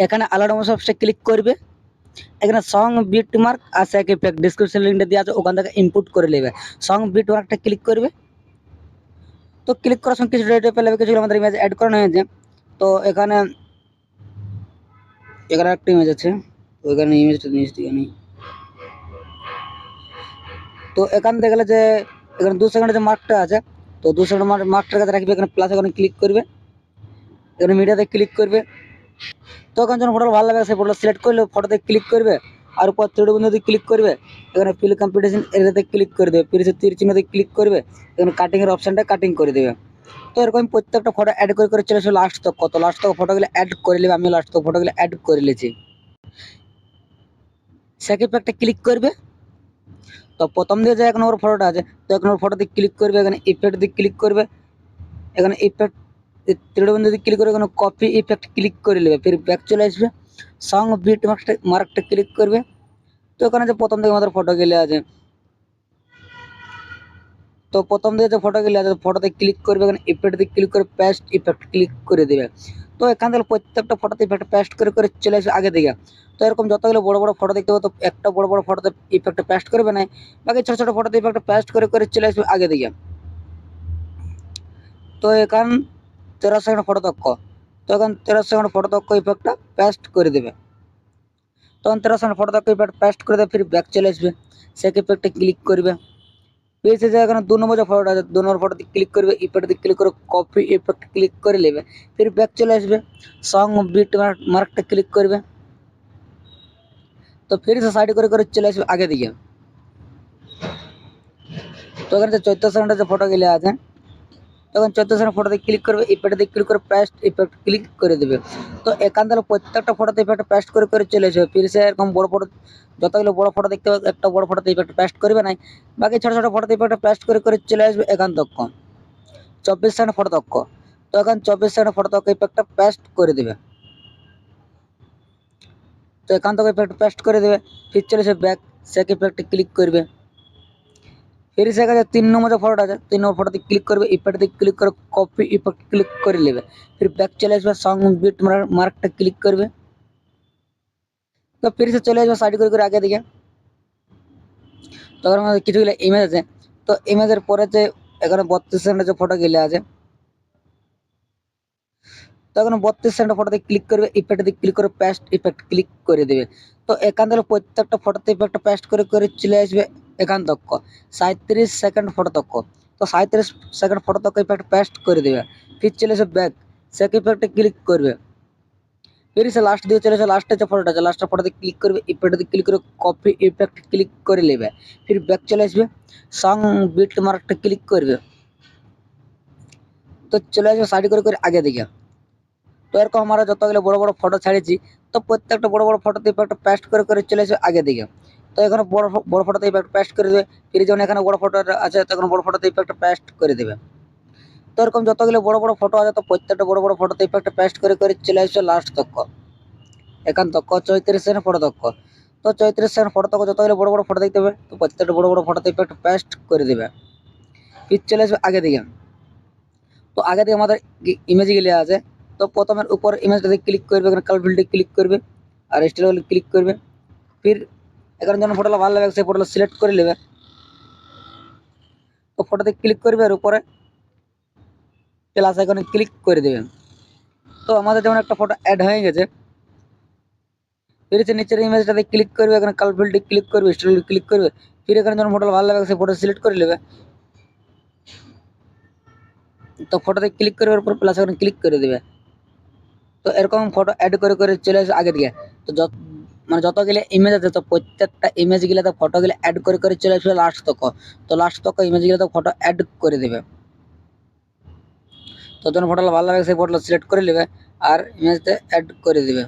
এখানে আলাদা অপশনে ক্লিক করবে। এখানে সং বিট মার্ক আর স্যাক ইফেক্ট ডিসক্রিপশন লিঙ্কটা দেওয়া আছে, ওখান থেকে ইনপুট করে নেবে। সং বিট মার্কটা ক্লিক করবে। তো ক্লিক করার সঙ্গে কিছু ডেটা পেলে কিছু আমাদের ইমেজ অ্যাড করানো হয়েছে। তো এখানে একটা ইমেজ আছে, তো এখানে ইমেজটা নিয়ে এখানে। তো এখান থেকে গেলে যে এখানে 2 সেকেন্ডের যে মার্কটা আছে, তো 2 সেকেন্ড মার্কটার কাছে রাখবে। এখানে প্লাস এখানে ক্লিক করবে, এখানে মিডিয়াতে ক্লিক করবে। তো এখন যখন ফটো ভালো লাগে সেই ফটো সিলেক্ট করলে ফটোতে ক্লিক করবে, আর উপর ত্রিভুজে ক্লিক করবে। এখানে ফিল কম্পিটিশন এরিয়াতে ক্লিক করে দেবে, তীর চিহ্নতে ক্লিক করবে। এখানে কাটিং এর অপশনটা কাটিং করে দেবে। তো এরকম প্রত্যেকটা ফটো অ্যাড করে চলে আসবে লাস্ট তক। কত লাস্ট তক ফটোগুলো অ্যাড করে নেবে। আমি লাস্ট তক ফটোগুলো অ্যাড করে নিয়েছি। সেকেন্ড একটা ক্লিক করবে। তো প্রথম দিয়ে যে 1 নম্বর ফটোটা আছে, তো 1 নম্বর ফটোতে ক্লিক করবে। এখানে ইফেক্ট দিয়ে ক্লিক করবে। এখানে ইফেক্ট ত্রিভুজ দিয়ে ক্লিক করে এখানে কপি ইফেক্ট ক্লিক করে নেবে। ফির ব্যাক চলে আসবে, সং বিট মার্কটা ক্লিক করবে। তো এখানে যে প্রথম থেকে আমাদের ফটো গেলে আছে, তো প্রথম দিয়ে যে ফটো গেলে আছে ফটোতে ক্লিক করবে। এখানে ইফেক্ট দিয়ে ক্লিক করে পেস্ট ইফেক্ট ক্লিক করে দেবে। তো এখান থেকে প্রত্যেকটা ফটোতে ইফেক্ট পেস্ট করে চলে আসবে আগে দিকে। তো এরকম যতগুলো বড় বড় ফটো দেখতে হবে, তো একটা বড় বড় ফটোতে ইফেক্ট পেস্ট করবে না, বাকি ছোট ছোট ফটোতে ইফেক্ট পেস্ট করে চলে আসবে আগে দিকে। তো এখান 13 সেকেন্ড ফটো তক্ক, তো এখন 13 সেকেন্ড ফটো তক্ক ইফেক্টটা পেস্ট করে দেবে। তখন 13 সেকেন্ড ফটো তক্ক ইফেক্ট পেস্ট করে দেবে। ফির ব্যাক চলে আসবে, সেক ইফেক্টে ক্লিক করবে। পেয়েছে যে এখানে 2 নম্বর যে ফটোটা আছে, 2 নম্বর ফটোতে ক্লিক করবে, ইফেক্ট দিয়ে ক্লিক করে কপি ইফেক্ট ক্লিক করে নেবে। ফির ব্যাক চলে আসবে, সং বিট মার্কটা ক্লিক করবে। তো ফির সে সাইড করে চলে আসবে আগে দিকে। তো এখানে যে 14 সেকেন্ডের যে ফটো গেলে আছে, তখন 14 সেকেন্ড ফটোতে ক্লিক করবে, ইফেক্ট দিয়ে ক্লিক করে পেস্ট ইফেক্ট ক্লিক করে দেবে। তো এখান থেকে প্রত্যেকটা ফটোতে ইফেক্ট পেস্ট করে চলে আসবে। ফির সে এরকম বড় ফটো যতগুলো বড় ফটো দেখতে হবে, একটা বড় ফটোতে ইফেক্ট পেস্ট করবে না, বাকি ছোট ছোট ফটোতে ইফেক্ট পেস্ট করে চলে আসবে এখান তক 24 সেকেন্ড ফটো তক। তো এখন 24 সেকেন্ড ফটো তক ইফেক্টটা পেস্ট করে দেবে। তো এখান থেকে ইফেক্ট পেস্ট করে দেবে। ফির চলে এসে ব্যাক সেক ইফেক্টে ক্লিক করবে। ফির সে কাছে 3 নম্বর যে ফটোটা আছে, 3 নম্বর ফটোতে ক্লিক করবে, ইফেক্ট দিয়ে ক্লিক করে কপি ইফেক্ট ক্লিক করে নেবে। ফির ব্যাক চলে আসবে, সং বিট মার্কটা ক্লিক করবে। তো ফির সে চলে আসবে সাইড করে আগে দিকে। তখন আমাদের কিছুগুলো ইমেজ আছে, তো ইমেজের পরে যে এখানে 32 সেকেন্ডের যে ফটো গেলে আছে, তো এখন 32 সেকেন্ডের ফটোতে ক্লিক করবে, ইফেক্ট দিয়ে ক্লিক করে পেস্ট ইফেক্ট ক্লিক করে দেবে। তো এখান থেকে প্রত্যেকটা ফটোতে ইফেক্ট পেস্ট করে চলে আসবে এখান তক 37 সেকেন্ড ফটো তক। তো 37 সেকেন্ড ফটো তক ইফেক্ট পেস্ট করে দেবে। ফির চলে আসবে ব্যাক সেক ইফেক্টে ক্লিক করবে। फिर से लास्ट দিয়ে চলে আসে লাস্টের যে ফটোটা আছে, লাস্টের ফটোতে ক্লিক করবে, ইফেক্ট দিয়ে ক্লিক করে কপি ইফেক্ট ক্লিক করে নেবে। ফির ব্যাক চলে আসবে, সং বিট মার্কটা ক্লিক করবে। তো চলে আসবে সাইড করে আগে দিকে। তো এরকম আমরা যতগুলো বড় বড় ফটো ছাড়িয়েছি, তো প্রত্যেকটা বড় বড় ফটোতে ইফেক্ট পেস্ট করে চলে আসবে আগে দিকে। তো এখানে বড় ফটোতে ইফেক্ট পেস্ট করে দেবে। ফির যখন এখানে বড় ফটো আছে, তখন বড় ফটোতে ইফেক্ট পেস্ট করে দেবে। তো এরকম যতগুলো বড় বড় ফটো আছে, তো প্রত্যেকটা বড় বড় ফটোতে ইফেক্ট পেস্ট করে চলে আসবে লাস্ট তক এখান তক 34 সেকেন্ড ফটো তক। তো 34 সেকেন্ড ফটো তক যতগুলো বড় বড় ফটো দেখতে হবে, তো প্রত্যেকটা বড় বড় ফটোতে ইফেক্ট পেস্ট করে দেবে। ফির চলে আসবে আগে দিকে। তো আগে দিকে আমাদের ইমেজ গেলে আছে, তো প্রথমের উপর ইমেজটাতে ক্লিক করবে, এখানে কালার ফিল্ডে ক্লিক করবে আর স্টাইল ক্লিক করবে। ফির এখানে যখন ফটোটা ভালো লাগে সেই ফটোটা সিলেক্ট করে নেবে। তো ফটোতে ক্লিক করবে আর উপরে প্লাস আইকনে ক্লিক করে দেবে। তো আমাদের যেমন একটা ফটো অ্যাড হয়ে গেছে। ফির নিচের ইমেজটাতে ক্লিক করবে, এখানে কালার ফিল্ডে ক্লিক করবে, স্টাইল ক্লিক করবে। ফির এখানে যখন ফটো ভালো লাগে সেই ফটো সিলেক্ট করে নেবে। তো ফটোতে ক্লিক করবার পর প্লাস আইকনে ক্লিক করে দেবে। তো এরকম ফটো অ্যাড করে চলে আসবে আগে দিকে। তো মানে যতগুলো ইমেজ আছে, তো প্রত্যেকটা ইমেজ গুলোতে ফটোগুলো অ্যাড করে চলে আসবে লাস্ট তক। তো লাস্ট তক ইমেজ গুলোতে ফটো অ্যাড করে দেবে। তো যখন ফটোটা ভালো লাগে সেই ফটোটা সিলেক্ট করে নেবে আর ইমেজতে অ্যাড করে দেবে।